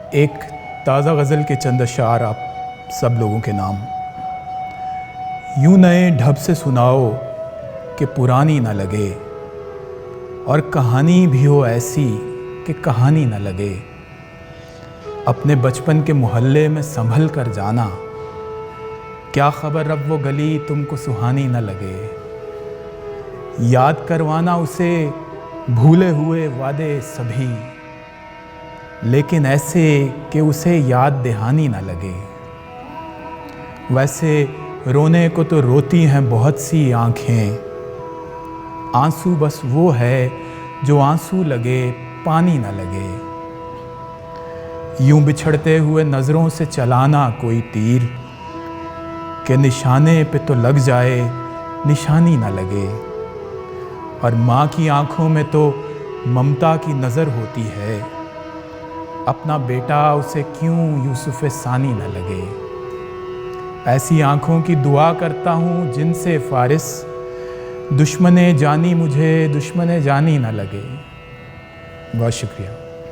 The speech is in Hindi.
एक ताज़ा गज़ल के चंद अशार आप सब लोगों के नाम। यूं नए ढब से सुनाओ कि पुरानी न लगे, और कहानी भी हो ऐसी कि कहानी न लगे। अपने बचपन के मोहल्ले में संभल कर जाना, क्या खबर अब वो गली तुमको सुहानी न लगे। याद करवाना उसे भूले हुए वादे सभी, लेकिन ऐसे कि उसे याद दहानी न लगे। वैसे रोने को तो रोती हैं बहुत सी आँखें, आंसू बस वो है जो आंसू लगे पानी न लगे। यूं बिछड़ते हुए नज़रों से चलाना कोई तीर, के निशाने पे तो लग जाए निशानी न लगे। और माँ की आँखों में तो ममता की नज़र होती है, अपना बेटा उसे क्यों यूसुफ़ सानी न लगे। ऐसी आँखों की दुआ करता हूँ जिनसे फ़ारिस, दुश्मने जानी मुझे दुश्मने जानी न लगे। बहुत शुक्रिया।